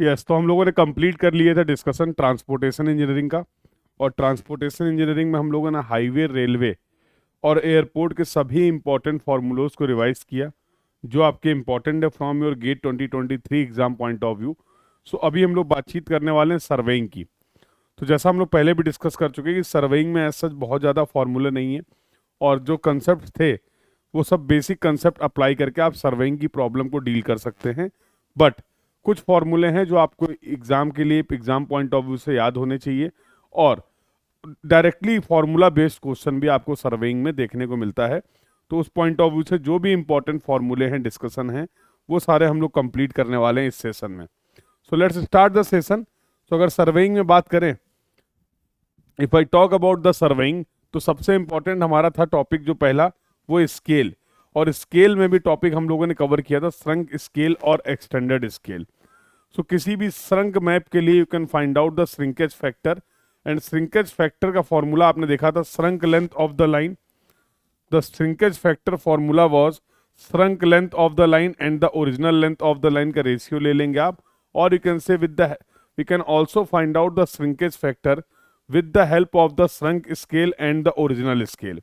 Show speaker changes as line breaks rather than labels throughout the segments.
Yes, तो हम लोगों ने कंप्लीट कर लिया था डिस्कशन ट्रांसपोर्टेशन इंजीनियरिंग का। और ट्रांसपोर्टेशन इंजीनियरिंग में हम लोगों ने हाईवे, रेलवे और एयरपोर्ट के सभी इंपॉर्टेंट फार्मूलोज को रिवाइज किया जो आपके इंपॉर्टेंट है from your GATE 2023 exam point of view. So अभी हम लोग बातचीत करने वाले हैं सर्वेइंग की। तो जैसा हम लोग पहले भी डिस्कस कर चुके हैं कि सर्वेइंग में ऐसा बहुत ज़्यादा फार्मूला नहीं है, और जो कंसेप्ट थे वो सब बेसिक कंसेप्ट अप्लाई करके आप सर्वेइंग की प्रॉब्लम को डील कर सकते हैं। बट कुछ फॉर्मूले हैं जो आपको एग्जाम के लिए, एग्जाम पॉइंट ऑफ व्यू से याद होने चाहिए, और डायरेक्टली फॉर्मूला बेस्ड क्वेश्चन भी आपको सर्वेइंग में देखने को मिलता है। तो उस पॉइंट ऑफ व्यू से जो भी इंपॉर्टेंट फॉर्मूले हैं, डिस्कशन हैं, वो सारे हम लोग कंप्लीट करने वाले हैं इस सेशन में। So let's start the session. तो अगर सर्वेइंग में बात करें, if I talk about the surveying, तो सबसे इंपॉर्टेंट हमारा था टॉपिक जो पहला, वो स्केल। और स्केल में भी टॉपिक हम लोगों ने कवर किया था श्रंक स्केल और एक्सटेंडेड स्केल। सो किसी भी श्रंक मैप के लिए you can find out the shrinkage factor, and shrinkage factor का फॉर्मूला आपने देखा था shrunk length of the line. The shrinkage factor formula was shrunk length of the line and the original length of the line का ratio ले लेंगे आप, और you can say with the, we can also find out the shrinkage factor with the help of the shrunk scale and the original scale.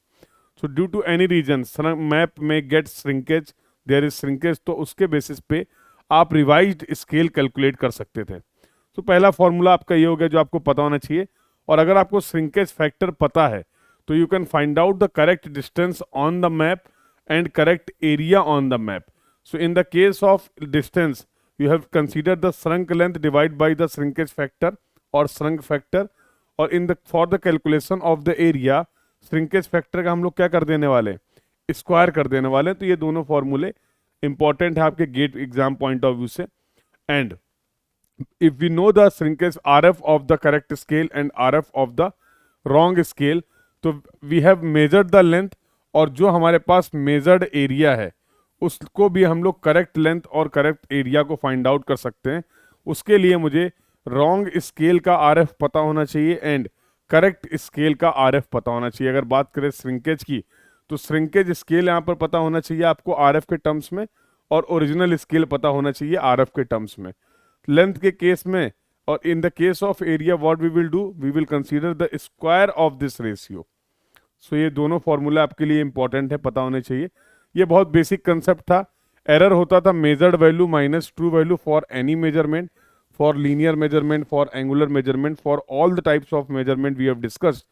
So due to any reason map may get shrinkage, there is shrinkage, तो उसके basis पे आप revised scale calculate कर सकते थे। तो पहला formula आपका ये हो गया जो आपको पता होना चाहिए। और अगर आपको श्रिंकेज फैक्टर पता है तो you can find out the correct distance on the map and correct area on the map. So in the case of distance you have consider the shrunk length divide by the shrinkage factor और shrunk factor, और in the for the calculation of the area shrinkage factor का हम लोग क्या कर देने वाले हैं, स्क्वायर कर देने वाले हैं। तो ये दोनों फॉर्मूले इंपॉर्टेंट है आपके GATE exam point of view से। And if we know the shrinkage RF of the correct scale and RF of the wrong scale, तो we have measured the length, और जो हमारे पास मेजर्ड एरिया है उसको भी हम लोग करेक्ट लेंथ और करेक्ट एरिया को फाइंड आउट कर सकते हैं। उसके लिए मुझे रॉन्ग स्केल का आरएफ पता होना चाहिए एंड करेक्ट स्केल का आरएफ पता होना चाहिए। अगर बात करें श्रिंकेज की, तो श्रिंकेज स्केल यहाँ पर पता होना चाहिए आपको आरएफ के टर्म्स में, और ओरिजिनल स्केल पता होना चाहिए आरएफ के टर्म्स में। लेंथ के केस में, और in the case of area what we will do, we will consider the square of this ratio. So ये दोनों फॉर्मूला आपके लिए इंपॉर्टेंट है, पता होने चाहिए। ये बहुत बेसिक कंसेप्ट था। एरर होता था measured value minus true value for any measurement, for linear measurement, for angular measurement, for all the types of measurement we have discussed.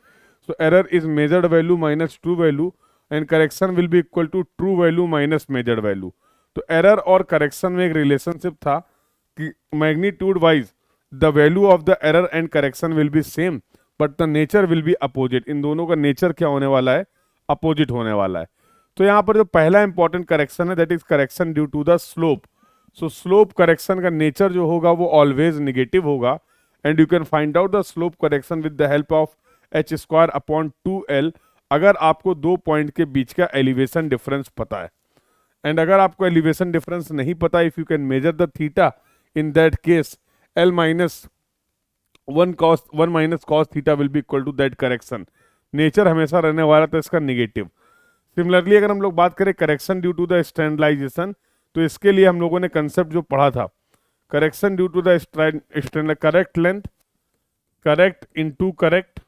So error is measured value minus true value and correction will be equal to true value minus measured value. तो error और correction में एक relationship था कि magnitude wise the value of the error and correction will be same but the nature will be opposite. इन दोनों का nature क्या होने वाला है, opposite होने वाला है। तो यहाँ पर जो पहला important correction है that is correction due to the slope. So slope correction का नेचर जो होगा वो ऑलवेज निगेटिव होगा, and you can find out the slope correction with the help of H square upon 2l, अगर आपको दो point के बीच का एलिवेशन डिफरेंस पता है। एंड अगर आपको एलिवेशन डिफरेंस नहीं पता, if you can measure the theta, in that case l minus one minus cos theta will be equal to that correction. Nature हमेशा रहने वाला था इसका निगेटिव। सिमिलरली अगर हम लोग बात करें correction due to the standardisation, तो इसके लिए हम लोगों ने कंसेप्ट जो पढ़ा था, correction due to the standard, correct length correct into correct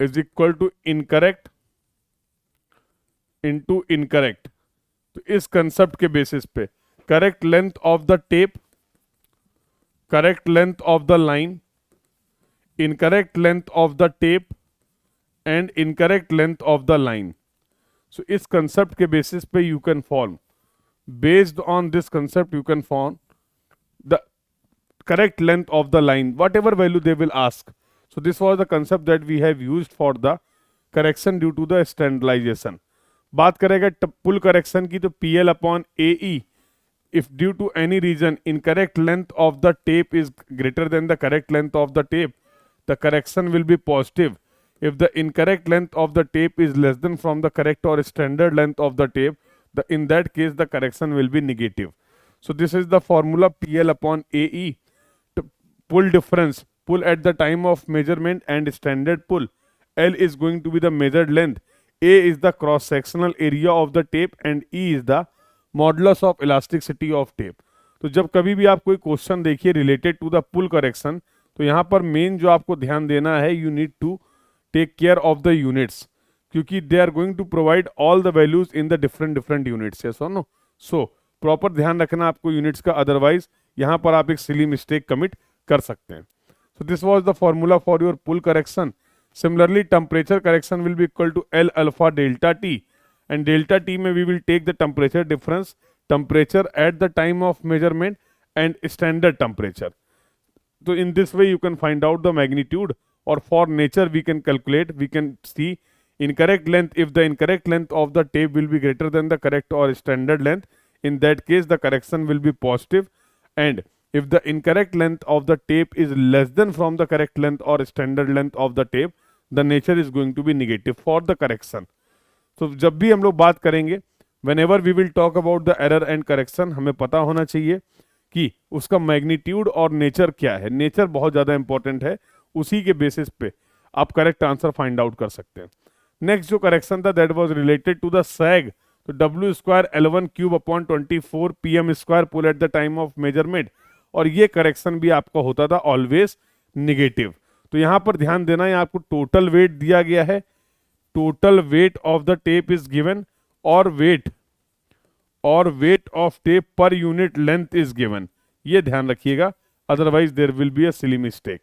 is equal to incorrect into incorrect. तो इस कंसेप्ट के बेसिस पे correct length of the tape, correct length of the line, incorrect length of the tape and incorrect length of the line. So इस concept के basis पे you can form, based on this concept you can form the correct length of the line, what ever value they will ask. So this was the concept that we have used for the correction due to the standardisation. बात करेगा pull correction की, तो PL upon AE, if due to any reason incorrect length of the tape is greater than the correct length of the tape, the correction will be positive. If the incorrect length of the tape is less than from the correct or standard length of the tape, in that case the correction will be negative. So this is the formula PL upon AE. Pull difference, pull at the time of measurement and standard pull. L is going to be the measured length. A is the cross sectional area of the tape and E is the modulus of elasticity of tape. तो जब कभी भी आप कोई question देखिए related to the pull correction, तो यहाँ पर मेन जो आपको ध्यान देना है, you need to take care of the units, क्योंकि they are going to provide all the values in the different different units, yes और नो। सो प्रॉपर ध्यान रखना आपको यूनिट्स का, अदरवाइज यहाँ पर आप एक सिली मिस्टेक कमिट कर सकते हैं। So this was the formula for your pull correction. Similarly, temperature correction will be equal to L alpha delta T, and delta T में we will take the temperature difference, temperature at the time of measurement and standard temperature. So in this way you can find out the magnitude, or for nature we can calculate, we can see incorrect length. If the incorrect length of the tape will be greater than the correct or standard length, in that case the correction will be positive, and if the incorrect length of the tape is less than from the correct length or standard length of the tape, the nature is going to be negative for the correction. तो जब भी हम लोग बात करेंगे, whenever we will talk about the error and correction, हमें पता होना चाहिए कि उसका मैग्नीट्यूड और नेचर क्या है। नेचर बहुत ज़्यादा इंपॉर्टेंट है, उसी के बेसिस पे आप करेक्ट आंसर फाइंड आउट कर सकते हैं। नेक्स्ट जो करेक्शन था that was related to the sag, तो W square L1 cube upon 24 PM square pull at the time of measurement, और ये करेक्शन भी आपका होता था ऑलवेज निगेटिव। तो यहाँ पर ध्यान देना है, आपको टोटल वेट दिया गया है, total weight of the tape is given, और वेट ऑफ टेप पर यूनिट लेंथ इज गिवन, ये ध्यान रखिएगा, otherwise there will be a silly mistake.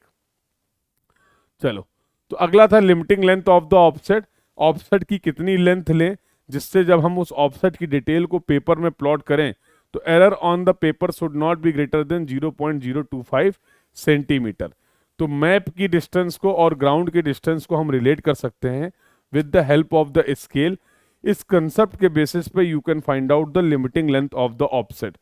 चलो, तो अगला था limiting length of the offset. Offset की कितनी लेंथ लें जिससे जब हम उस ऑफसेट की डिटेल को पेपर में प्लॉट करें तो error on the paper should not be greater than 0.025 centimetre. तो मैप की डिस्टेंस को और ग्राउंड की डिस्टेंस को हम रिलेट कर सकते हैं with the help of the scale. इस कंसेप्ट के बेसिस पे you can find out the limiting length of the offset.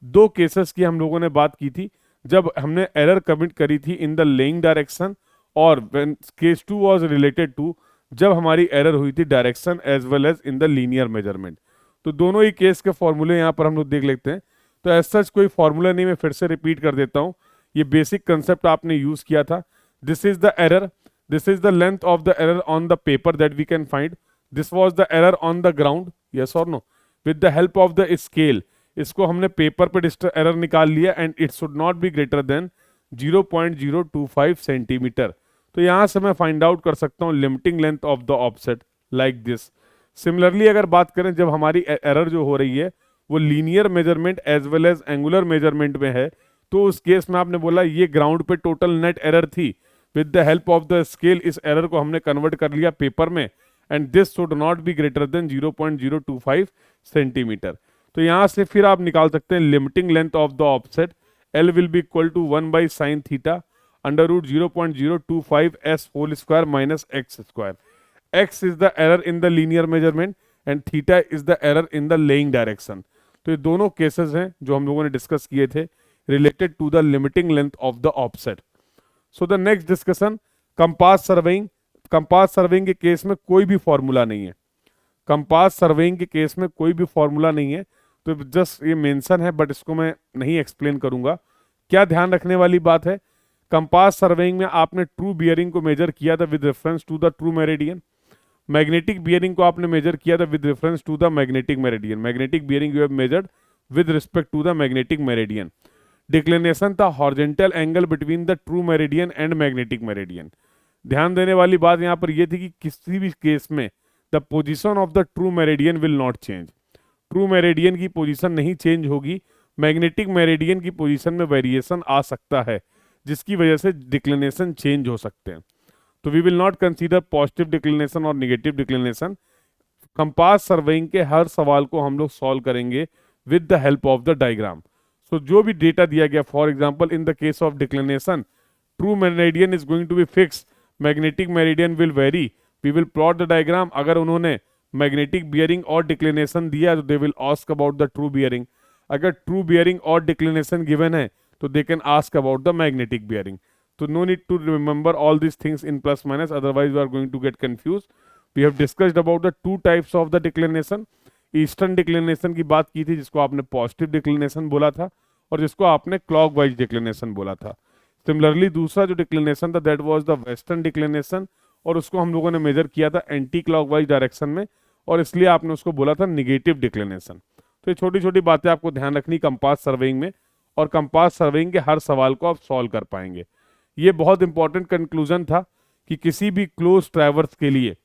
दो केसेस की हम लोगों ने बात की थी, जब हमने एरर कमिट करी थी इन द लेइंग डायरेक्शन, और केस 2 वाज रिलेटेड टू जब हमारी एरर हुई थी direction as well as in the linear measurement. तो दोनों ही केस के फॉर्मूले यहाँ पर हम लोग देख लेते हैं। तो एज सच कोई फॉर्मूला नहीं, मैं फिर से रिपीट कर देता हूँ, ये बेसिक कंसेप्ट आपने यूज किया था। This is the error, this is the length of the error on the paper that we can find, this was the error on the ground, yes और no. With the help of the scale इसको हमने paper पे error निकाल लिया, and it should not be greater than 0.025 centimetre. तो यहाँ से मैं फाइंड आउट कर सकता हूँ limiting length of the offset like this. Similarly अगर बात करें जब हमारी एरर जो हो रही है वो linear measurement as well as angular measurement में है, तो उस केस में आपने बोला ये ग्राउंड पे टोटल नेट एरर थी, with the help of the scale इस एरर को हमने कन्वर्ट कर लिया पेपर में, and this should not be greater than 0.025 centimetre. तो यहाँ से फिर आप निकाल सकते हैं limiting length of the offset, L will be equal to 1/sin theta under root 0.025 s whole square minus x square. x is the error in the linear measurement and theta is the error in the laying direction। तो ये दोनों cases हैं जो हम लोगों ने discuss किए थे related to the limiting length of the offset. So the next discussion, compass surveying. Compass surveying के केस में कोई भी फॉर्मूला नहीं है, कंपास सर्वेइंग के केस में कोई भी फॉर्मूला नहीं है, तो जस्ट ये मेंशन है बट इसको मैं नहीं एक्सप्लेन करूंगा। क्या ध्यान रखने वाली बात है, कंपास सर्वेइंग में आपने ट्रू बियरिंग को मेजर किया था with reference to the true meridian, magnetic bearing को आपने मेजर किया था with reference to the magnetic meridian, magnetic bearing you have measured with respect to the magnetic meridian. Declination था horizontal angle between the true meridian and magnetic meridian. ध्यान देने वाली बात यहाँ पर यह थी कि किसी भी केस में the position of the true meridian will not change, true meridian की पोजीशन नहीं चेंज होगी, मैग्नेटिक मेरिडियन की पोजीशन में वेरिएशन आ सकता है जिसकी वजह से डिक्लिनेशन चेंज हो सकते हैं। तो we will not consider positive declination और नेगेटिव डिक्लिनेशन। कंपास सर्वेइंग के हर सवाल को हम लोग सॉल्व करेंगे with the help of the diagram. So जो भी डेटा दिया गया, for example in the case of declination true meridian is going to be fix, magnetic meridian will vary, we will plot the diagram. अगर उन्होंने magnetic bearing और declination दिया तो they will ask about the true bearing, अगर true bearing और declination given है तो they can ask about the magnetic bearing। So no need to remember all these things in plus minus, otherwise you are going to get confused। We have discussed about the two types of the declination। Eastern declination की बात की थी जिसको आपने positive declination बोला था और जिसको आपने क्लॉकवाइज डिक्लिनेशन बोला था। सिमिलरली दूसरा जो डिक्लिनेशन था that was the western declination, और उसको हम लोगों ने मेजर किया था एंटी क्लॉकवाइज डायरेक्शन में, और इसलिए आपने उसको बोला था निगेटिव डिक्लिनेशन। तो ये छोटी छोटी बातें आपको ध्यान रखनी कंपास सर्वेइंग में, और कंपास सर्विंग के हर सवाल को आप सॉल्व कर पाएंगे। ये बहुत इंपॉर्टेंट कंक्लूजन था कि किसी भी क्लोज ट्रैवर्स के लिए,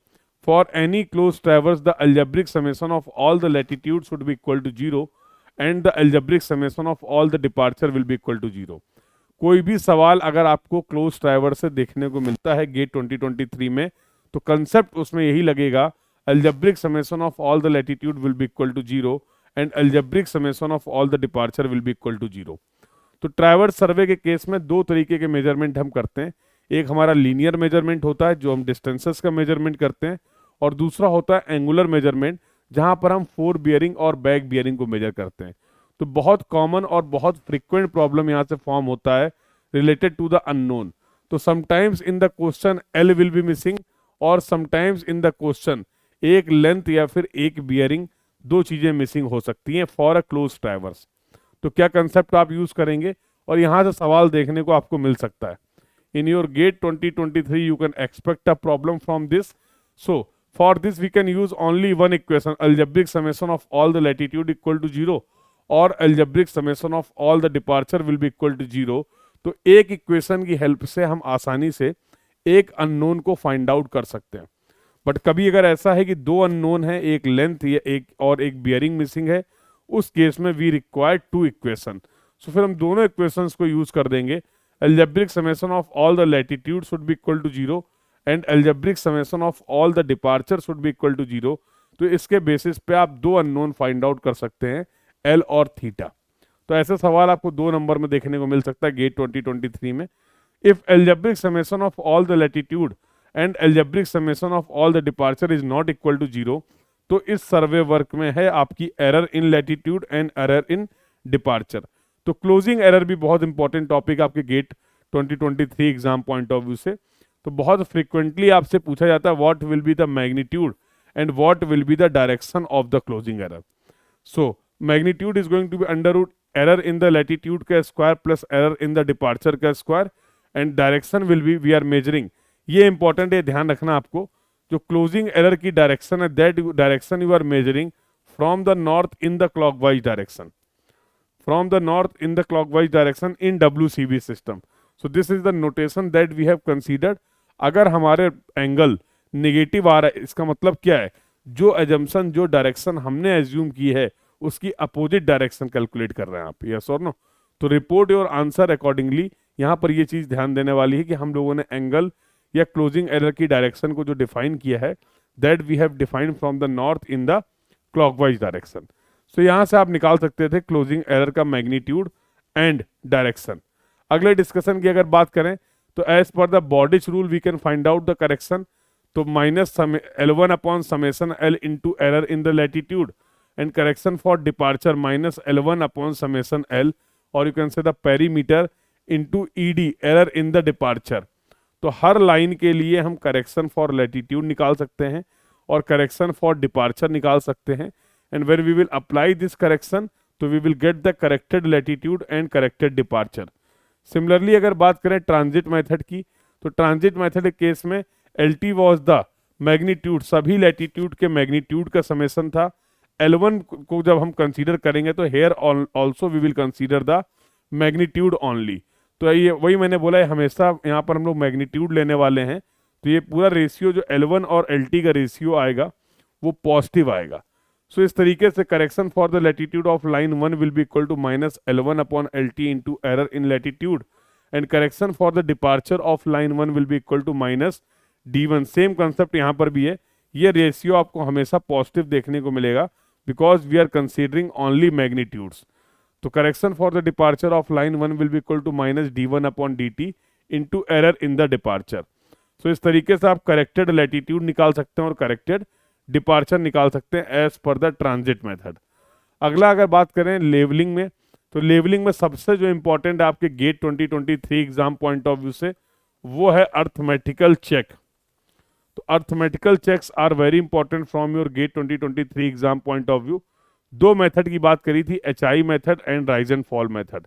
for any close traverse the algebraic summation of all the latitude should be equal to 0 and the algebraic summation of all the departure will be equal to 0। कोई भी सवाल अगर आपको क्लोज ट्रैवर्स से देखने को मिलता है गेट 2023 में, तो कंसेप्ट उसमें यही लगेगा, algebraic summation of all the latitude will be equal to 0 and algebraic summation of all the departure will be equal to 0। तो ट्रैवर्स सर्वे के केस में दो तरीके के मेजरमेंट हम करते हैं। एक हमारा लीनियर मेजरमेंट होता है जो हम डिस्टेंसेस का मेजरमेंट करते हैं, और दूसरा होता है एंगुलर मेजरमेंट जहां पर हम फोर बियरिंग और बैक बियरिंग को मेजर करते हैं। तो बहुत कॉमन और बहुत फ्रिक्वेंट प्रॉब्लम यहाँ से फॉर्म होता है रिलेटेड टू द अननोन। तो sometimes in the question L will B missing और समटाइम्स इन द क्वेश्चन एक लेंथ या फिर एक बियरिंग, दो चीजें मिसिंग हो सकती हैं फॉर अ क्लोज ट्रैवर्स। तो क्या कंसेप्ट आप यूज करेंगे, और यहाँ से सवाल देखने को आपको मिल सकता है। In your GATE 2023 you can expect a problem from this. So for this we can use only one equation, algebraic summation of all the latitude equal to 0 और algebraic summation of all the departure will be equal to 0। तो एक equation की help से हम आसानी से एक unknown को फाइंड आउट कर सकते हैं। बट कभी अगर ऐसा है कि दो अननोन है, एक लेंथ या एक बियरिंग मिसिंग है, उस केस में we require two equation. So फिर हम दोनों इक्वेशंस को यूज कर देंगे। Algebraic summation of all the latitude should be equal to 0 and algebraic summation of all the departure should be equal to 0। तो इसके बेसिस पे आप दो अननोन फाइंड आउट कर सकते हैं, एल और थीटा। तो ऐसे सवाल आपको 2 नंबर में देखने को मिल सकता है गेट 2023 में। If algebraic summation of all the latitude and algebraic summation of all the departure is not equal to 0, तो इस सर्वे वर्क में है आपकी error in latitude and error in departure. तो क्लोजिंग एरर भी बहुत इंपॉर्टेंट टॉपिक आपके GATE 2023 exam point of view से। तो बहुत फ्रीक्वेंटली आपसे पूछा जाता है what will be the magnitude and what will be the direction of the closing error. So magnitude is going to be under root error in the latitude का square plus error in the departure का square, and direction will be we are measuring, ये important है, ध्यान रखना आपको, जो closing error की direction है that direction you are measuring from the north in the clockwise direction, from the north in the clockwise direction in WCB system. So this is the notation that we have considered. अगर हमारे angle negative आ रहा है, इसका मतलब क्या है, जो assumption जो डायरेक्शन हमने एज्यूम की है उसकी अपोजिट डायरेक्शन कैलकुलेट कर रहे हैं आप, यस और नो। तो रिपोर्ट योर आंसर अकॉर्डिंगली। यहाँ पर ये चीज ध्यान देने वाली है कि हम लोगों ने एंगल या क्लोजिंग एरर की डायरेक्शन को जो डिफाइन किया है that we have defined from the north in the clockwise direction. So यहाँ से आप निकाल सकते थे क्लोजिंग एरर का मैग्नीट्यूड एंड डायरेक्शन। अगले डिस्कशन की अगर बात करें तो as per the Bowditch rule we can find out the correction. तो minus L1 upon summation L into error in the latitude and correction for departure minus L1 upon summation L, और you can say the perimeter into ED error in the departure. तो हर line के लिए हम correction for latitude निकाल सकते हैं और correction for departure निकाल सकते हैं, and when we will apply this correction तो we will get the corrected latitude and corrected departure. Similarly अगर बात करें ट्रांजिट मेथड की, तो ट्रांजिट मेथड के केस में LT was the मैग्नीट्यूड, सभी लैटिट्यूड के मैग्नीट्यूड का समेशन था। L1 को जब हम कंसीडर करेंगे तो here also we will consider the magnitude only. तो ये वही मैंने बोला है, हमेशा यहाँ पर हम लोग मैग्नीट्यूड लेने वाले हैं, तो ये पूरा रेशियो जो L1 और LT का रेशियो आएगा वो पॉजिटिव आएगा। सो इस तरीके से correction for the latitude of line 1 will be equal to minus L1 upon LT into error in latitude, and correction for the departure of line 1 will be equal to minus D1। Same concept यहाँ पर भी है, ये ratio आपको हमेशा positive देखने को मिलेगा because we are considering only magnitudes. तो correction for the departure of line 1 will be equal to minus D1 upon DT into error in the departure. So इस तरीके से आप करेक्टेड लैटिट्यूड निकाल सकते हैं और करेक्टेड डिपार्चर निकाल सकते हैं as per the transit method. अगला अगर बात करें लेवलिंग में, तो लेवलिंग में सबसे जो इंपॉर्टेंट है आपके GATE 2023 exam point of view से वो है अर्थमेटिकल चेक। तो arithmetical checks are very important from your GATE 2023 exam point of view. दो मेथड की बात करी थी, HI method and rise and fall method.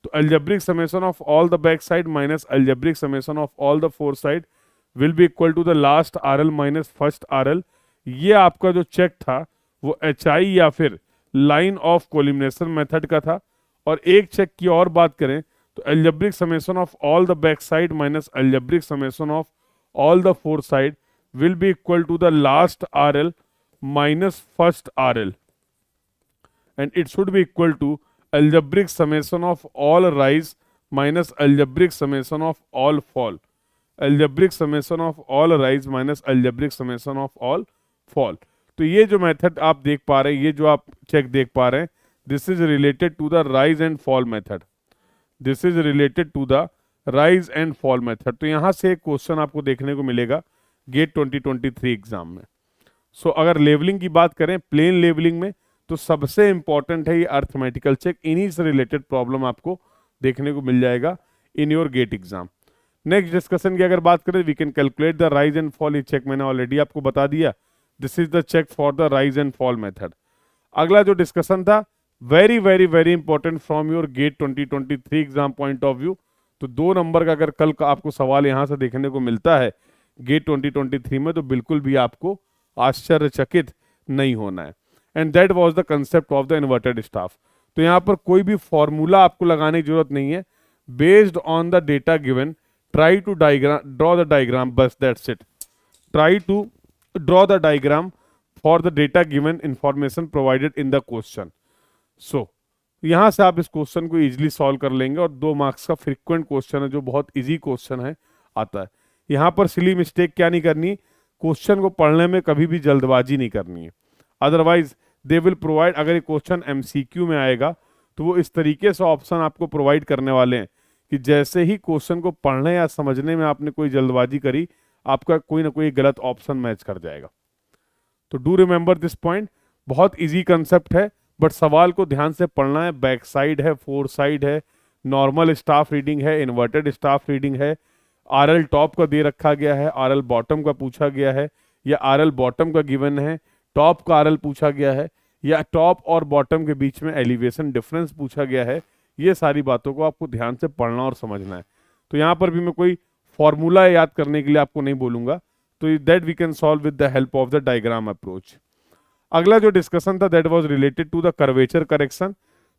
तो algebraic summation of all the back side minus algebraic summation of all the fore side will be equal to the last RL minus first RL। ये आपका जो check था वो HI या फिर line of कोलिमिनेशन method का था, और एक चेक की और बात करें तो algebraic summation of all the back side minus algebraic summation of all the fore side will be equal to the last RL minus first RL, and it should be equal to algebraic summation of all rise minus algebraic summation of all fall. Algebraic summation of all rise minus algebraic summation of all fall. तो ये जो method आप देख पा रहे हैं, ये जो आप चेक देख पा रहे हैं, this is related to the rise and fall method. This is related to the rise and fall method. तो यहाँ से एक क्वेश्चन आपको देखने को मिलेगा गेट 2023 एग्जाम में. सो अगर लेवलिंग की बात करें, प्लेन लेवलिंग में, तो सबसे इंपॉर्टेंट है ये अर्थमेटिकल चेक. इन्हीं से रिलेटेड प्रॉब्लम आपको देखने को मिल जाएगा in your GATE exam. Next discussion की अगर बात करें, we can calculate the rise and fall. ये चेक मैंने ऑलरेडी आपको बता दिया. This is the check for the rise and fall method. अगला जो डिस्कशन था, very very very important from your GATE 2023 exam point of view. तो 2 number का अगर कल का आपको सवाल यहाँ से देखने को मिलता है गेट 2023 में, तो बिल्कुल भी आपको आश्चर्यचकित नहीं होना है. And that was the concept of the inverted staff. तो यहाँ पर कोई भी फॉर्मूला आपको लगाने की जरूरत नहीं है. Based on the data given, try to draw the diagram, बस that's it. Try to draw the diagram for the data given information provided in the question. So यहाँ से आप इस क्वेश्चन को इजिली सॉल्व कर लेंगे. और 2 मार्क्स का फ्रिक्वेंट क्वेश्चन है, जो बहुत इजी क्वेश्चन है, आता है. यहाँ पर सिली मिस्टेक क्या नहीं करनी, क्वेश्चन को पढ़ने में कभी भी जल्दबाजी नहीं करनी है. अदरवाइज दे विल प्रोवाइड, अगर ये क्वेश्चन एमसीक्यू में आएगा तो वो इस तरीके से ऑप्शन आपको प्रोवाइड करने वाले हैं कि जैसे ही क्वेश्चन को पढ़ने या समझने में आपने कोई जल्दबाजी करी, आपका कोई ना कोई गलत ऑप्शन मैच कर जाएगा. तो डू रिमेंबर दिस पॉइंट. बहुत इजी कंसेप्ट है, बट सवाल को ध्यान से पढ़ना है. बैक साइड है, फोर साइड है, नॉर्मल स्टाफ रीडिंग है, इन्वर्टेड स्टाफ रीडिंग है, आरएल टॉप का दे रखा गया है, आरएल बॉटम का पूछा गया है, या आरएल बॉटम का गिवन है, टॉप का आरएल पूछा गया है, या टॉप और बॉटम के बीच में एलिवेशन डिफरेंस पूछा गया है. ये सारी बातों को आपको ध्यान से पढ़ना और समझना है. तो यहाँ पर भी मैं कोई फॉर्मूला याद करने के लिए आपको नहीं बोलूंगा. तो that we can solve with the help of the diagram approach. अगला जो डिस्कशन था that was related to the curvature correction.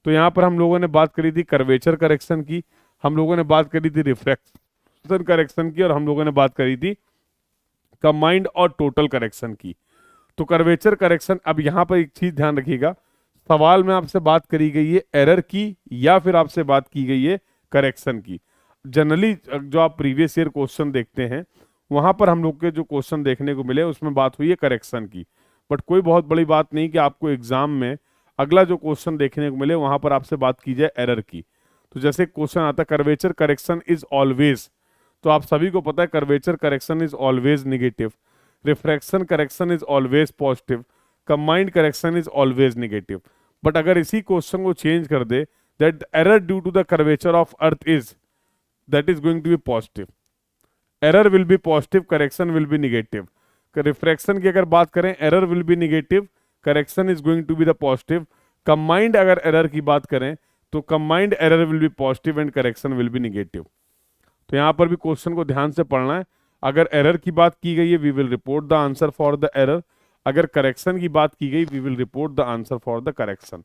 तो यहाँ पर हम लोगों ने बात करी थी कर्वेचर करेक्शन की, हम लोगों ने बात करी थी रिफ्रैक्शन करेक्शन की, और हम लोगों ने बात करी थी कंबाइंड और टोटल करेक्शन की. तो कर्वेचर करेक्शन, अब यहाँ पर एक चीज ध्यान रखिएगा, सवाल में आपसे बात करी गई है एरर की या फिर आपसे बात की गई है करेक्शन की. जनरली जो आप प्रीवियस ईयर क्वेश्चन देखते हैं, वहां पर हम लोग के जो क्वेश्चन देखने को मिले उसमें बात हुई है करेक्शन की. बट कोई बहुत बड़ी बात नहीं कि आपको एग्जाम में अगला जो क्वेश्चन देखने को मिले वहां पर आपसे बात की जाए एरर की. तो जैसे क्वेश्चन आता है कर्वेचर करेक्शन इज ऑलवेज, तो आप सभी को पता है curvature correction is always negative, refraction correction is always positive, combined correction is always negative. But अगर इसी क्वेश्चन को चेंज कर दे, that error due to the curvature of earth is, that is going to be positive. Error will be positive, correction will be negative. Refraction की अगर बात करें, error will be negative, correction is going to be the positive. Combined अगर error की बात करें तो combined error will be positive and correction will be negative. तो यहाँ पर भी क्वेश्चन को ध्यान से पढ़ना है. अगर एरर की बात की गई है, we will report the answer for the error. अगर करेक्शन की बात की गई, we will report the answer for the correction.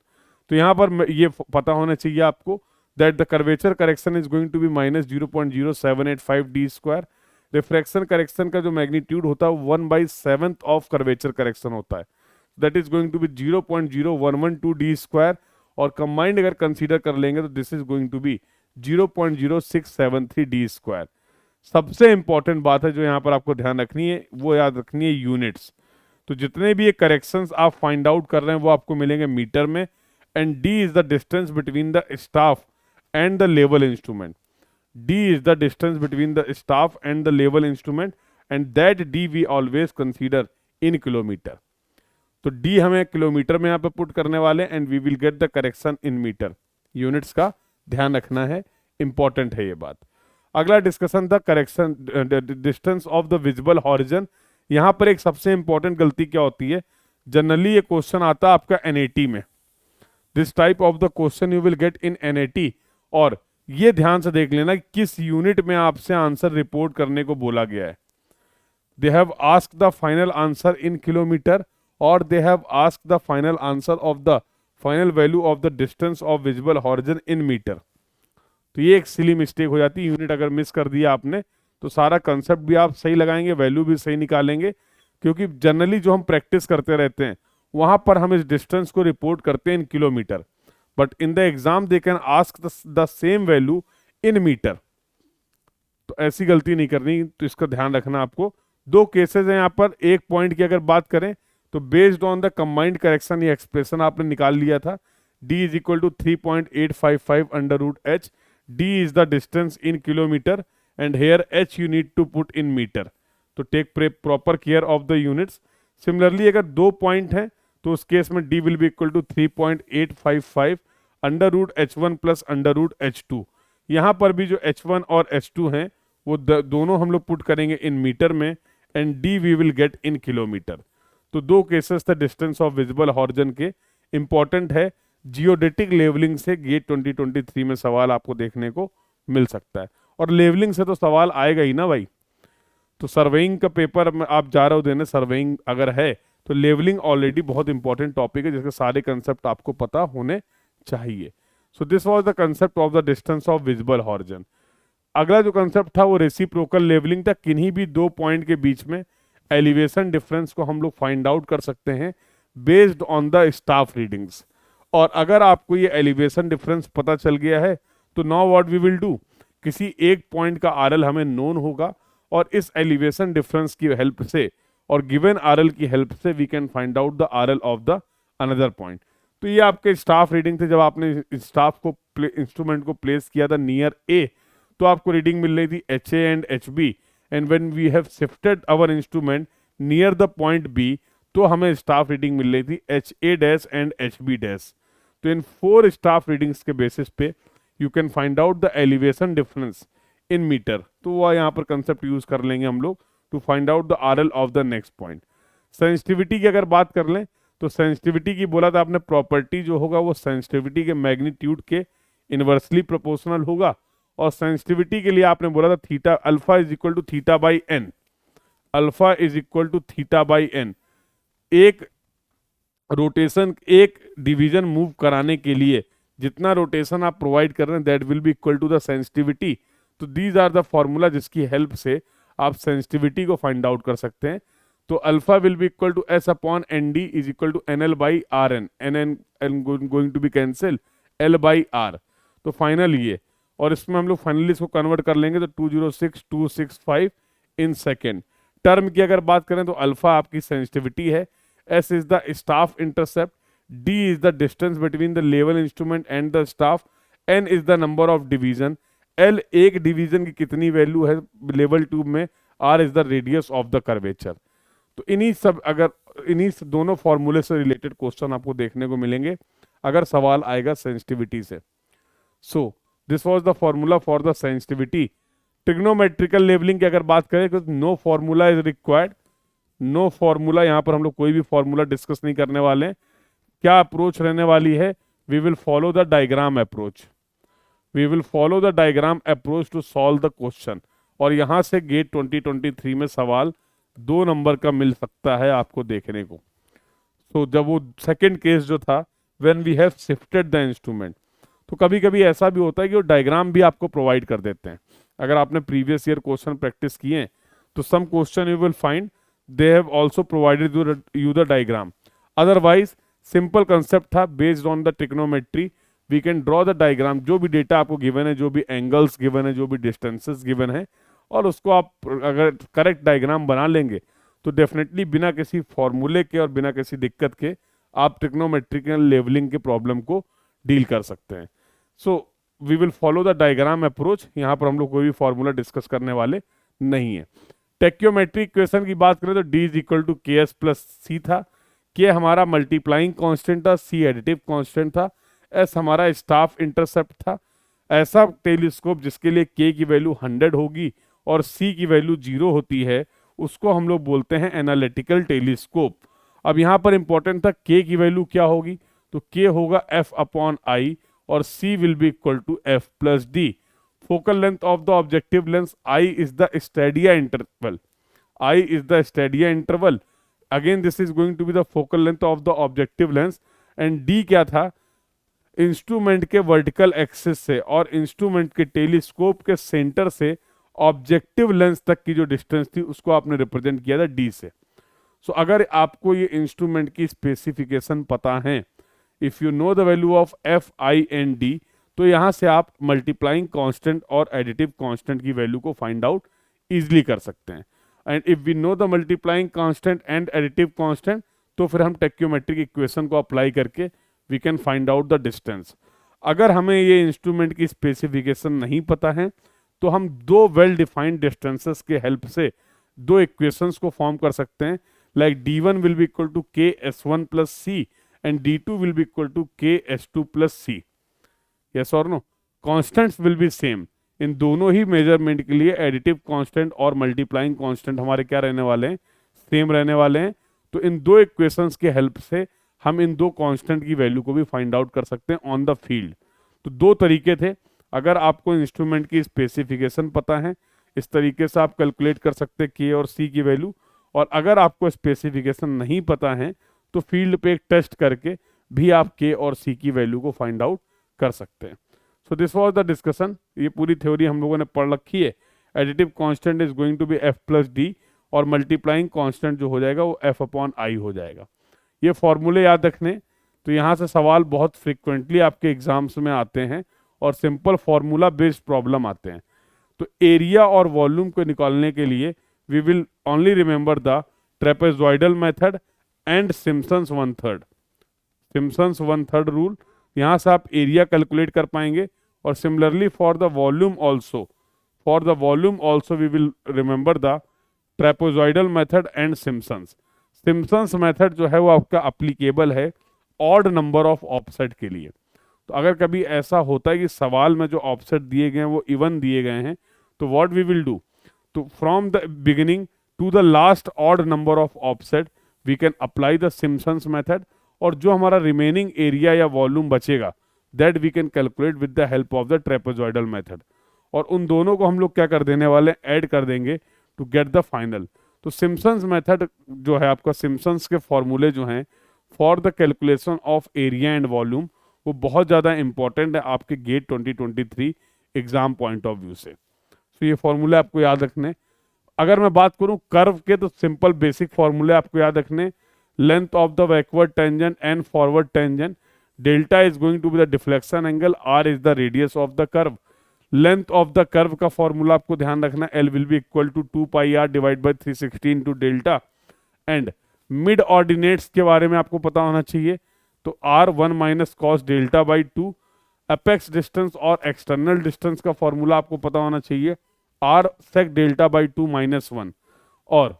तो यहाँ पर ये पता होना चाहिए आपको that the curvature correction is going to be minus 0.0785 d square. Refraction correction का जो मैग्नीट्यूड होता है 1/7 ऑफ कर्वेचर करेक्शन होता है, that is going to be 0.0112 d square. और कंबाइंड अगर कंसीडर कर लेंगे तो this is going to be 0.0673 d square. सबसे इंपॉर्टेंट बात है जो यहाँ पर आपको ध्यान रखनी है, वो याद रखनी है यूनिट्स. तो जितने भी ये करेक्शंस आप फाइंड आउट कर रहे हैं वो आपको मिलेंगे मीटर में. And D is the distance between the staff and the level instrument. D is the distance between the staff and the level instrument, and that D we always consider in kilometer. तो D हमें kilometre में यहाँ पे put करने वाले, and we will get the correction in meter. Units का ध्यान रखना है, इंपॉर्टेंट है ये बात. अगला डिस्कशन था correction distance of the visible horizon. यहाँ पर एक सबसे इंपॉर्टेंट गलती क्या होती है, जनरली ये क्वेश्चन आता है आपका NAT में. This type of the question you will get in NAT. और ये ध्यान से देख लेना किस यूनिट में आपसे आंसर रिपोर्ट करने को बोला गया है. They have asked the final answer in kilometre और they have asked the final answer of the final value of the distance of visible horizon in metre. तो ये एक सिली मिस्टेक हो जाती है, यूनिट अगर मिस कर दिया आपने तो सारा कंसेप्ट भी आप सही लगाएंगे, वैल्यू भी सही निकालेंगे, क्योंकि जनरली जो हम प्रैक्टिस करते रहते हैं वहां पर हम इस डिस्टेंस को रिपोर्ट करते हैं in kilometre, but in the exam they can ask the same value in metre. तो ऐसी गलती नहीं करनी, तो इसका ध्यान रखना आपको। दो केसेस हैं यहाँ पर। एक पॉइंट की अगर बात करें तो based on the combined correction ये एक्सप्रेशन आपने निकाल लिया था, d is equal to 3.855 under root H, d is the distance in kilometre and here h you need to put in metre. तो take proper care of the units. Similarly अगर दो point हैं तो उस केस में d will be equal to 3.855 under root h1 plus under root h2। यहाँ पर भी जो h1 और h2 हैं वो दोनों हम लोग पुट करेंगे इन मीटर में, and d we will get in kilometre. तो दो केसेस थे डिस्टेंस ऑफ विजिबल हॉरिजन के, इंपॉर्टेंट है। जियोडेटिक लेवलिंग से गेट 2023 में सवाल आपको देखने को मिल सकता है, और लेवलिंग से तो सवाल आएगा ही ना भाई। तो सर्वेइंग का पेपर में आप जा रहे हो देने, सर्वेइंग अगर है तो लेवलिंग ऑलरेडी बहुत इंपॉर्टेंट टॉपिक है जिसके सारे कंसेप्ट आपको पता होने चाहिए। सो this was the concept of the distance of visible horizon. अगला जो कंसेप्ट था वो रेसिप्रोकल लेवलिंग था। किन्हीं भी दो पॉइंट के बीच में एलिवेशन डिफरेंस को हम लोग फाइंड आउट कर सकते हैं based on the staff readings. और अगर आपको ये एलिवेशन डिफरेंस पता चल गया है तो now what we will do, किसी एक पॉइंट का आरएल हमें नोन होगा और इस एलिवेशन डिफरेंस की हेल्प से और गिवन आरएल की हेल्प से we can find out the RL of the another point. तो ये आपके स्टाफ रीडिंग थे। जब आपने स्टाफ को इंस्ट्रूमेंट को प्लेस किया था नियर ए तो आपको रीडिंग मिल रही थी H A and H B, and when we have shifted our instrument near the point B तो हमें स्टाफ रीडिंग मिल रही थी H A dash and H B dash. तो इन 4 स्टाफ रीडिंग्स के बेसिस पे you can find out the elevation difference in metre. तो वह यहाँ पर कंसेप्ट यूज कर लेंगे हम लोग to find out the RL of the next point. Sensitivity की अगर बात कर लें तो सेंसिटिविटी की बोला था आपने, प्रॉपर्टी जो होगा वो सेंसिटिविटी के मैग्नीट्यूड के इनवर्सली प्रोपोर्शनल होगा, और सेंसिटिविटी के लिए आपने बोला था theta alpha is equal to theta by N, alpha is equal to theta by N. एक रोटेशन, एक डिवीजन मूव कराने के लिए जितना रोटेशन आप प्रोवाइड कर रहे हैं that will be equal to the sensitivity. तो दीज आर द फॉर्मूला जिसकी हेल्प से आप सेंसिटिविटी को फाइंड आउट कर सकते हैं। तो alpha will be equal to S upon N D is equal to N L by R N, N N going to be cancel, L by R. तो final ये, और इसमें हम लोग फाइनली इसको कन्वर्ट कर लेंगे तो 206265 इन सेकेंड। टर्म की अगर बात करें तो अल्फा आपकी सेंसिटिविटी है, S is the staff intercept, D is the distance between the level instrument and the staff, N is the number of division, L एक डिवीजन की कितनी वैल्यू है लेवल ट्यूब में, R is the radius of the curvature. तो इन्हीं दोनों फॉर्मूले से रिलेटेड क्वेश्चन आपको देखने को मिलेंगे अगर सवाल आएगा सेंसिटिविटी से। So this was the formula for the sensitivity. Trigonometrical levelling की अगर बात करें तो no formula is required, no formula, यहाँ पर हम लोग कोई भी फॉर्मूला डिस्कस नहीं करने वाले हैं। क्या अप्रोच रहने वाली है, we will follow the diagram approach, we will follow the diagram approach to solve the question. और यहाँ से गेट 2023 में सवाल 2 नंबर का मिल सकता है आपको देखने को। तो जब वो सेकेंड केस जो था when we have shifted the instrument, तो कभी कभी ऐसा भी होता है कि वो डायग्राम भी आपको प्रोवाइड कर देते हैं। अगर आपने प्रीवियस ईयर क्वेश्चन प्रैक्टिस किए हैं तो some question you will find they have also provided you the diagram. Otherwise simple concept था, based on the trigonometry we can draw the diagram. जो भी डेटा आपको गिवन है, जो भी एंगल्स गिवन है, जो भी डिस्टेंसेस गिवन है, और उसको आप अगर करेक्ट डायग्राम बना लेंगे तो डेफिनेटली बिना किसी फॉर्मूले के और बिना किसी दिक्कत के आप ट्रिग्नोमेट्रिकल लेवलिंग के प्रॉब्लम को डील कर सकते हैं। So we will follow the diagram approach. यहाँ पर हम लोग कोई भी फॉर्मूला डिस्कस करने वाले नहीं है। टेक्योमेट्रिक इक्वेशन की बात करें तो D is equal to K S plus सी था, के हमारा मल्टीप्लाइंग कांस्टेंट था, सी एडिटिव कांस्टेंट था, एस हमारा स्टाफ इंटरसेप्ट था। ऐसा टेलीस्कोप जिसके लिए के की वैल्यू 100 होगी और सी की वैल्यू 0 होती है उसको हम लोग बोलते हैं एनालिटिकल टेलीस्कोप। अब यहाँ पर इंपॉर्टेंट था के की वैल्यू क्या होगी, तो के होगा एफ अपॉन आई और C will be equal to F plus D. Focal length of the objective lens I is the stadia interval, I is the stadia interval. Again this is going to be the focal length of the objective lens and D क्या था, instrument के vertical axis से और instrument के telescope के centre से objective lens तक की जो डिस्टेंस थी उसको आपने रिप्रेजेंट किया था डी से। सो अगर आपको ये इंस्ट्रूमेंट की स्पेसिफिकेशन पता है, if you know the value of F I and D, तो यहाँ से आप मल्टीप्लाइंग कांस्टेंट और एडिटिव कांस्टेंट की वैल्यू को फाइंड आउट इजिली कर सकते हैं। And if we know the multiplying constant and additive constant, तो फिर हम टेक्योमेट्रिक इक्वेशन को अप्लाई करके we can find out the distance. अगर हमें ये इंस्ट्रूमेंट की स्पेसिफिकेशन नहीं पता है तो हम दो वेल डिफाइंड डिस्टेंसेस के हेल्प से दो इक्वेशंस को फॉर्म कर सकते हैं, like d1 will be equal to K S one plus C and d2 will be equal to K S two plus C. Yes और no, constants will be same. इन दोनों ही मेजरमेंट के लिए एडिटिव कांस्टेंट और multiplying constant हमारे क्या रहने वाले हैं, सेम रहने वाले हैं। तो इन दो इक्वेशंस के हेल्प से हम इन दो कांस्टेंट की वैल्यू को भी फाइंड आउट कर सकते हैं ऑन द फील्ड। तो दो तरीके थे, अगर आपको इंस्ट्रूमेंट की स्पेसिफिकेशन पता है इस तरीके से आप कैलकुलेट कर सकते हैं के और सी की वैल्यू, और अगर आपको स्पेसिफिकेशन नहीं पता है तो फील्ड पे एक टेस्ट करके भी आप के और सी की वैल्यू को फाइंड आउट कर सकते हैं। So this was the discussion. ये पूरी थ्योरी हम लोगों ने पढ़ रखी है। Additive constant is going to be F plus D और मल्टीप्लाइंग कांस्टेंट जो हो जाएगा वो एफ अपॉन आई हो जाएगा। ये फॉर्मूले याद रखने, तो यहाँ से सवाल बहुत फ्रिक्वेंटली आपके एग्जाम्स में आते हैं और सिंपल फॉर्मूला बेस्ड प्रॉब्लम आते हैं। तो एरिया और वॉल्यूम को निकालने के लिए we will only remember the trapezoidal method and Simpson's one third. Simpson's one third rule, यहाँ से आप एरिया कैलकुलेट कर पाएंगे। और similarly for the volume also we will remember the trapezoidal method and Simpson's. Simpson's method जो है वो आपका अप्लीकेबल है ऑड नंबर ऑफ ऑफसेट के लिए। तो अगर कभी ऐसा होता है कि सवाल में जो ऑफसेट दिए गए हैं वो इवन दिए गए हैं, तो व्हाट वी विल डू, तो from the beginning to the last odd number of offset we can apply the Simpson's method, और जो हमारा रिमेनिंग एरिया या वॉल्यूम बचेगा that we can calculate with the help of the trapezoidal method. और उन दोनों को हम लोग क्या कर देने वाले, ऐड कर देंगे टू गेट द फाइनल। तो सिम्पसन्स मेथड जो है आपका, सिम्पसन्स के फॉर्मूले जो हैं for the calculation of area and volume, वो बहुत ज़्यादा इंपॉर्टेंट है आपके GATE 2023 exam point of view से। तो ये फॉर्मूले आपको याद रखने। अगर मैं बात करूं कर्व के, तो सिंपल बेसिक फॉर्मूले आपको याद रखने। Length of the backward tangent and forward tangent, delta is going to be the deflection angle, R is the radius of the curve. Length of the curve का फॉर्मूला आपको ध्यान रखना, L will be equal to 2 pi R divide by 360 into delta. And mid ordinates के बारे में आपको पता होना चाहिए, तो R 1 minus cos delta by 2। Apex distance और एक्सटर्नल डिस्टेंस का फॉर्मूला आपको पता होना चाहिए, R sec delta by 2 minus 1। और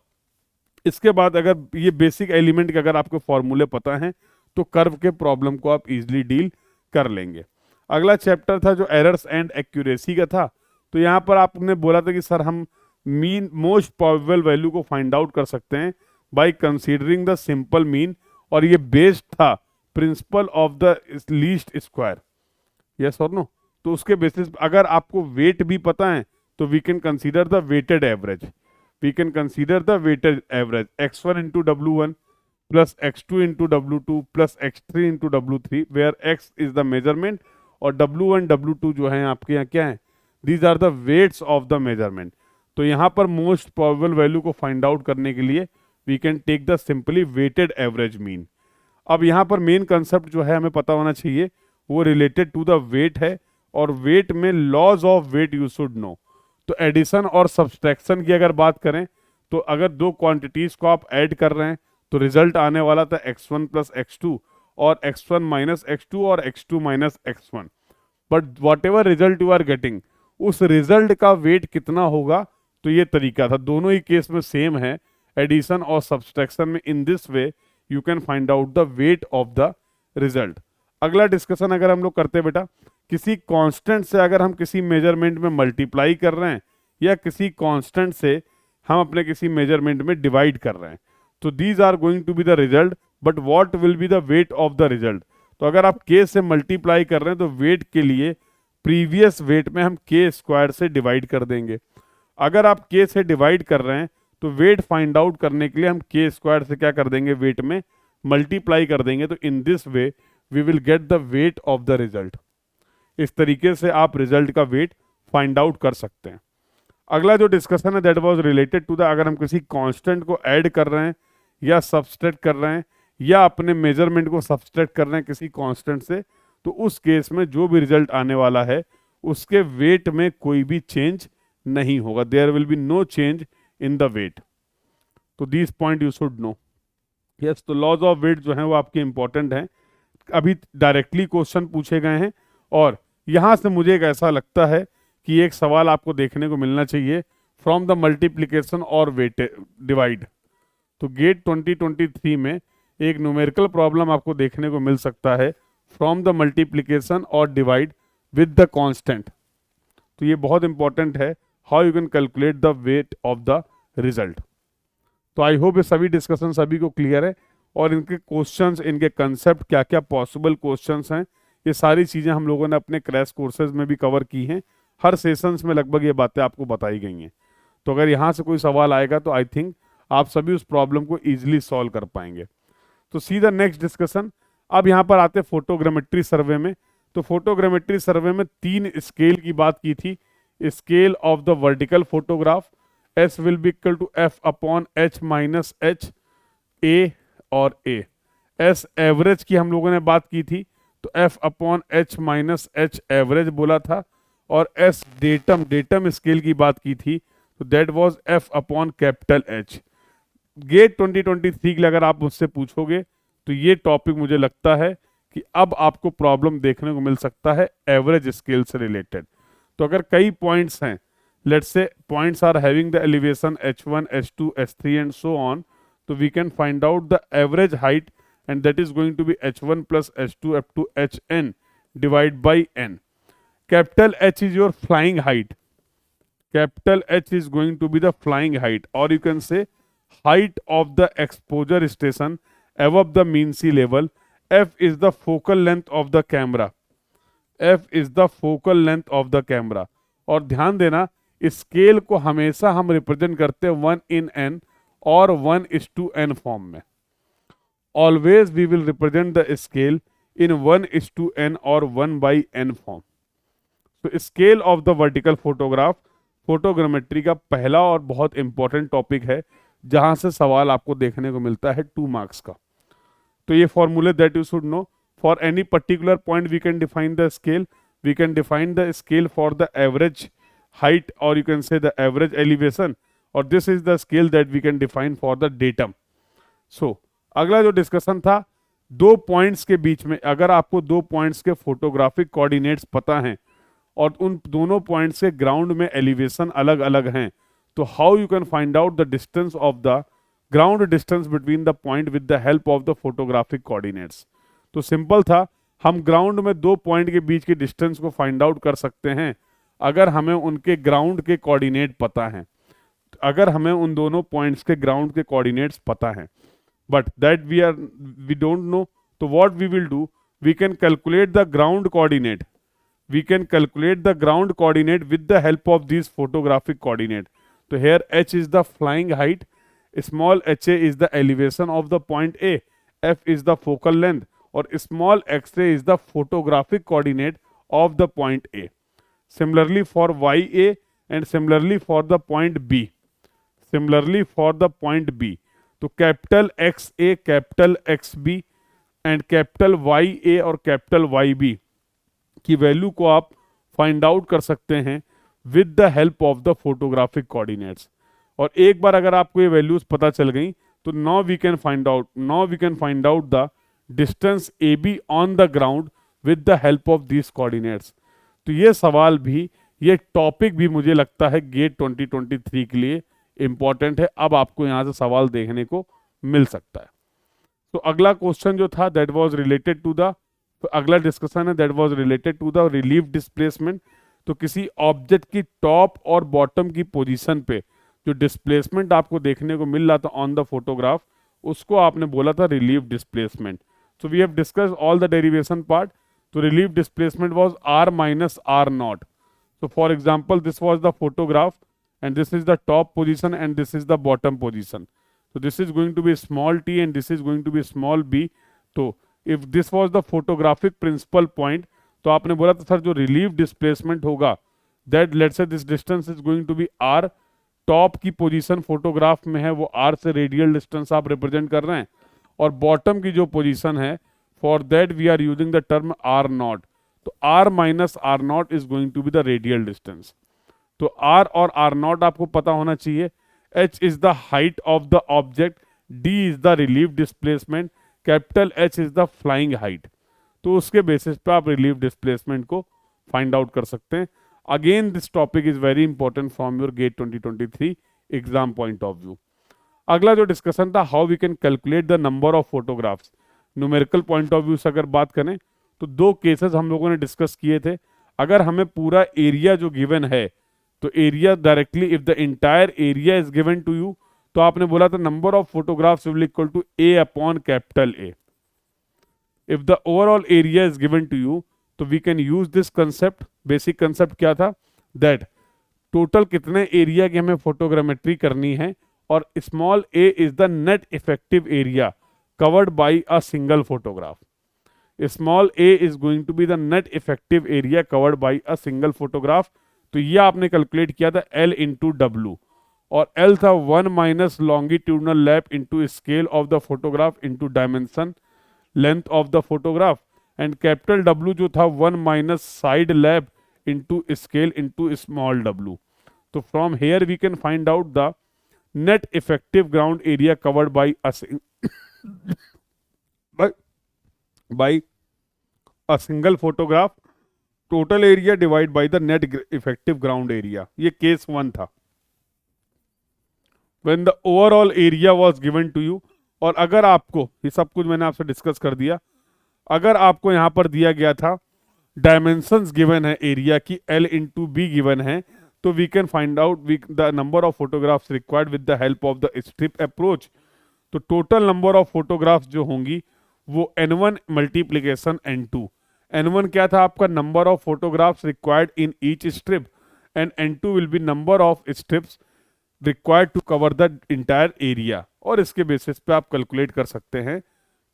इसके बाद अगर ये बेसिक एलिमेंट के अगर आपको फॉर्मूले पता हैं तो कर्व के प्रॉब्लम को आप इजीली डील कर लेंगे। अगला चैप्टर था जो एरर्स एंड एक्यूरेसी का था। तो यहाँ पर आपने बोला था कि सर हम मीन मोस्ट प्रोबेबल वैल्यू को फाइंड आउट कर सकते हैं by considering the simple mean, और ये बेस्ड था principle of the least square. Yes और नो, तो उसके बेसिस अगर आपको वेट भी पता है तो we can consider the weighted average. We can consider the weighted average x1 into W1 plus x2 into W2 plus x3 into W3, where x is the measurement और W1 W2 जो है आपके यहाँ क्या है, these are the weights of the measurement. तो यहाँ पर मोस्ट प्रोबेबल वैल्यू को फाइंड आउट करने के लिए we can take the simply weighted average mean. अब यहाँ पर मेन कंसेप्ट जो है हमें पता होना चाहिए वो रिलेटेड टू द वेट है, और वेट में laws of weight you should know. तो एडिशन और सब्सट्रैक्शन की अगर बात करें तो अगर दो क्वांटिटीज को आप ऐड कर रहे हैं तो रिजल्ट आने वाला था x1 प्लस x2 और x1 माइनस x2 और x2 minus x1। But whatever result you are getting, उस रिजल्ट का वेट कितना होगा, तो ये तरीका था। दोनों ही केस में सेम है, एडिशन और सब्सट्रैक्शन में। In this way you can find out the weight of the result. अगला डिस्कशन अगर हम लोग करते हैं बेटा, किसी कांस्टेंट से अगर हम किसी मेजरमेंट में मल्टीप्लाई कर रहे हैं या किसी कांस्टेंट से हम अपने किसी मेजरमेंट में डिवाइड कर रहे हैं, तो these are going to be the result, but what will be the weight of the result. तो अगर आप k से मल्टीप्लाई कर रहे हैं तो वेट के लिए प्रीवियस वेट में हम k स्क्वायर से डिवाइड कर देंगे। अगर आप k से डिवाइड कर रहे हैं तो वेट फाइंड आउट करने के लिए हम k स्क्वायर से क्या कर देंगे, वेट में मल्टीप्लाई कर देंगे तो in this way we will get the weight of the result. इस तरीके से आप रिजल्ट का वेट फाइंड आउट कर सकते हैं। अगला जो डिस्कशन है that was related to the, अगर हम किसी कांस्टेंट को ऐड कर रहे हैं या सब्सट्रैक्ट कर रहे हैं या अपने मेजरमेंट को सब्सट्रैक्ट कर रहे हैं किसी कांस्टेंट से, तो उस केस में जो भी रिजल्ट आने वाला है उसके वेट में कोई भी चेंज नहीं होगा। There will be no change in the weight. तो this point you should know. Yes, तो लॉज ऑफ वेट जो है वो आपके इंपॉर्टेंट हैं, अभी डायरेक्टली क्वेश्चन पूछे गए हैं। और यहां से मुझे एक ऐसा लगता है कि एक सवाल आपको देखने को मिलना चाहिए फ्रॉम द मल्टीप्लिकेशन और वेट डिवाइड। तो गेट 2023 में एक न्यूमेरिकल प्रॉब्लम आपको देखने को मिल सकता है फ्रॉम द मल्टीप्लिकेशन और डिवाइड विद द कांस्टेंट। तो ये बहुत इंपॉर्टेंट है, how you can calculate the weight of the result. तो आई होप ये सभी डिस्कशन सभी को क्लियर है और इनके क्वेश्चंस, इनके कंसेप्ट, क्या क्या पॉसिबल क्वेश्चंस हैं, ये सारी चीज़ें हम लोगों ने अपने क्रैश कोर्सेज में भी कवर की हैं। हर सेशंस में लगभग ये बातें आपको बताई गई हैं। तो अगर यहाँ से कोई सवाल आएगा तो आई थिंक आप सभी उस प्रॉब्लम को ईजिली सॉल्व कर पाएंगे। तो सी द नेक्स्ट डिस्कशन। अब यहाँ पर आते फोटोग्रामेट्री सर्वे में। तो फोटोग्रामेट्री सर्वे में 3 स्केल की बात की थी। Scale of the vertical photograph, S will be equal to F upon H minus H, A और A। S एवरेज की हम लोगों ने बात की थी, तो F upon H minus H average बोला था। और S डेटम स्केल की बात की थी, तो that was F upon capital H। GATE 2023 के लिए अगर आप मुझसे पूछोगे तो ये टॉपिक मुझे लगता है कि अब आपको प्रॉब्लम देखने को मिल सकता है एवरेज स्केल से रिलेटेड। तो अगर कई पॉइंट्स हैं, let's say points are having the elevation H1, H2, H3 and so on, तो we can find out the average height and that is going to be H1 plus H2 up to Hn divide by n। Capital H is your flying height. Capital H is going to be the flying height, or you can say height of the exposure station above the mean sea level. F is the focal length of the camera. F is the focal length of the camera. और ध्यान देना, scale को हमेशा हम represent करते हैं 1 in n और 1:n form में। Always we will represent the scale in 1:n or 1/n form. तो scale of the vertical photograph photogrammetry का पहला और बहुत इंपॉर्टेंट टॉपिक है, जहां से सवाल आपको देखने को मिलता है 2 मार्क्स का। तो ये फॉर्मूले that you should know. For any particular point we can define the scale, we can define the scale for the average height और you can say the average elevation, और this is the scale that we can define for the datum. So अगला जो discussion था, 2 points के बीच में, अगर आपको 2 points के फोटोग्राफिक कोऑर्डिनेट्स पता हैं और उन दोनों पॉइंट्स के ग्राउंड में एलिवेशन अलग अलग हैं, तो how you can find out the distance of the ground distance between the point with the help of the photographic coordinates. तो सिंपल था, हम ग्राउंड में 2 पॉइंट के बीच के डिस्टेंस को फाइंड आउट कर सकते हैं अगर हमें उनके ग्राउंड के कोऑर्डिनेट पता हैं, अगर हमें उन दोनों पॉइंट्स के ग्राउंड के कोऑर्डिनेट्स पता हैं। But that we don't know, तो what we will do, we can calculate the ground coordinate, we can calculate the ground coordinate with the help of these photographic coordinate. So here H is the flying height, small ha is the elevation of the point A, F is the focal length, or small xa is the photographic coordinate of the point A. Similarly for ya and similarly for the point B. Similarly for the point B. तो capital XA, capital XB and capital YA और capital YB की value को आप find out कर सकते हैं with the help of the photographic coordinates. और एक बार अगर आपको ये वैल्यूज पता चल गई तो now we can find out the distance A B on the ground with the help of these coordinates. तो ये सवाल भी, ये टॉपिक भी मुझे लगता है गेट 2023 के लिए इंपॉर्टेंट है। अब आपको यहाँ से सवाल देखने को मिल सकता है। तो अगला क्वेश्चन जो था that was related to the, अगला डिस्कशन है that was related to the relief displacement. तो किसी ऑब्जेक्ट की टॉप और बॉटम की पोजीशन पे जो डिस्प्लेसमेंट आपको देखने को मिल रहा था ऑन द फोटोग्राफ, उसको आपने बोला था relief displacement. So we have discussed all the derivation part. तो relief displacement was r minus r naught. So for example, this was the photograph and this is the top position and this is the bottom position. So this is going to be small t and this is going to be small b. तो if this was the photographic principal point, तो आपने बोला था sir जो relief displacement होगा that let's say this distance is going to be r, top की position photograph में है वो r से रेडियल डिस्टेंस आप रिप्रेजेंट कर रहे हैं, और बॉटम की जो पोजीशन है for that we are using the term r naught. तो r minus r naught is going to be the radial distance. तो r और r नॉट आपको पता होना चाहिए. h is the height of the object, d is the relief displacement, capital H is the flying height. तो उसके basis पे आप रिलीव डिस्प्लेसमेंट को फाइंड आउट कर सकते हैं. Again this topic is very important from your GATE 2023 exam point of view. अगला जो डिस्कशन था, how we can calculate the number of photographs. Numerical point of view से अगर बात करें तो दो केसेस हम लोगों ने डिस्कस किए थे. अगर हमें पूरा एरिया जो गिवन है, तो area directly if the entire area is given to you, तो आपने बोला था number of photographs will equal to A upon capital A. If the overall area is given to you, तो we can use this concept. Basic concept क्या था, that total कितने area की हमें फोटोग्रामेट्री करनी है, और small a is the net effective area covered by a single photograph. Small a is going to be the net effective area covered by a single photograph. तो ये आपने calculate किया था L इंटू डब्ल्यू, और L था 1 minus longitudinal lap into scale of the photograph into dimension length of the photograph, and capital W जो था 1 minus side lap into scale into small w. तो from here we can find out the net effective ground area covered by by a single photograph, total area divided by the net effective ground area. ये case 1 था. When the overall area was given to you, और अगर आपको, ये सब कुछ मैंने आपसे डिस्कस कर दिया, अगर आपको यहाँ पर दिया गया था डायमेंशंस गिवन है एरिया की L इंटू बी गिवन है, तो we can find out the number of photographs required with the help of the strip approach. तो टोटल नंबर ऑफ फोटोग्राफ्स जो होंगी वो n1 मल्टीप्लीकेशन n2. n1 क्या था आपका, number of photographs required in each strip, and n2 will be number of strips required to cover the entire area. और इसके basis पे आप कैलकुलेट कर सकते हैं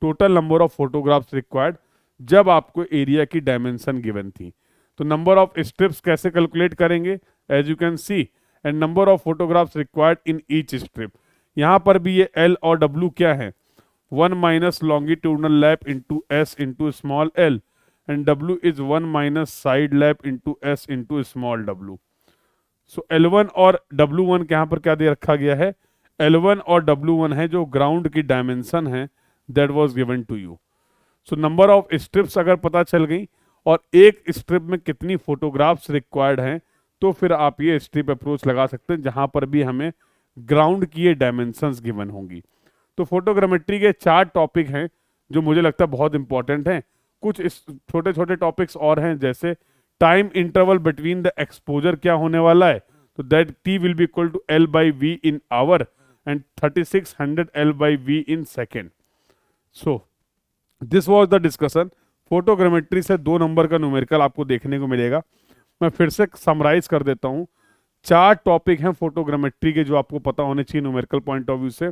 total number of photographs required जब आपको एरिया की डायमेंशन गिवन थी. तो नंबर ऑफ स्ट्रिप्स कैसे कैलकुलेट करेंगे, as you can see, and number of photographs required in each strip. यहाँ पर भी ये L और W क्या है, 1 minus longitudinal lap into S into small l, and W is 1 minus side lap into S into small w. So L1 और W1 के यहाँ पर क्या दे रखा गया है, L1 और W1 है जो ग्राउंड की डायमेंशन है that was given to you. So number of strips अगर पता चल गई और एक स्ट्रिप में कितनी फोटोग्राफ्स रिक्वायर्ड हैं, तो फिर आप ये स्ट्रिप अप्रोच लगा सकते हैं जहां पर भी हमें ग्राउंड की ये डायमेंशंस गिवन होंगी. तो फोटोग्रामेट्री के 4 टॉपिक हैं जो मुझे लगता है बहुत इंपॉर्टेंट हैं. कुछ छोटे छोटे टॉपिक्स और हैं, जैसे time interval between the exposure क्या होने वाला है, तो that T will be equal to L by V in hour and 3600 L by V in second. So this was the discussion. Photogrammetry से 2 नंबर का न्यूमेरिकल आपको देखने को मिलेगा. मैं फिर से समराइज कर देता हूँ. 4 टॉपिक हैं फोटोग्रामेट्री के जो आपको पता होने चाहिए न्यूमेरिकल पॉइंट ऑफ व्यू से.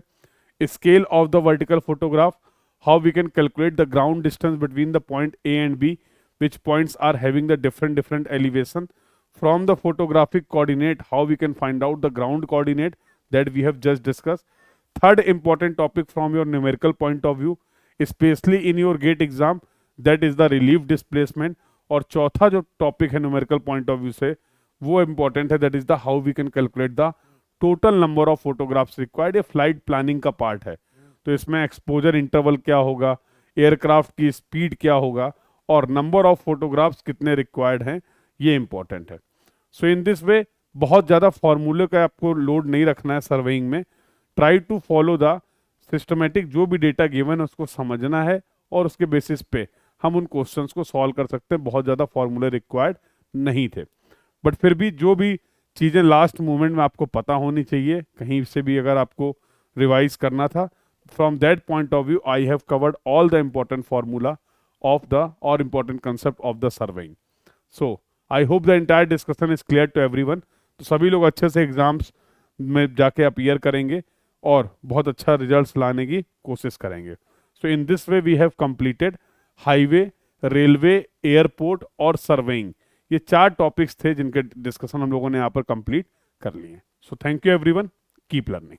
Scale of the vertical photograph, how we can calculate the ground distance between the point A and B, which points are having the different elevation. From the photographic coordinate, how we can find out the ground coordinate that we have just discussed. Third important topic from your numerical point of view, especially in your GATE exam, that is the relief displacement. और चौथा जो topic है numerical point of view से वो important है, that is the how we can calculate the total number of photographs required. ये flight planning का part है. तो इसमें एक्सपोजर इंटरवल क्या होगा, एयरक्राफ्ट की स्पीड क्या होगा, और नंबर ऑफ फोटोग्राफ्स कितने रिक्वायर्ड हैं, ये इंपॉर्टेंट है. सो इन दिस वे बहुत ज़्यादा फॉर्मूले का आपको लोड नहीं रखना है सर्वेइंग में. Try to follow the systematic, जो भी डेटा गिवन है उसको समझना है और उसके बेसिस पे हम उन क्वेश्चंस को सॉल्व कर सकते हैं. बहुत ज़्यादा फॉर्मूले रिक्वायर्ड नहीं थे, बट फिर भी जो भी चीज़ें लास्ट मोमेंट में आपको पता होनी चाहिए, कहीं से भी अगर आपको रिवाइज करना था, from that point of view I have covered all the important formula of the or important concept of the surveying. So I hope the entire discussion is clear to everyone. तो सभी लोग अच्छे से exams में जाके appear करेंगे और बहुत अच्छा रिजल्ट्स लाने की कोशिश करेंगे। So in this way we have completed highway, railway, airport और सर्वेइंग। ये 4 टॉपिक्स थे जिनके डिस्कशन हम लोगों ने यहाँ पर कंप्लीट कर लिए। So thank you everyone, keep learning.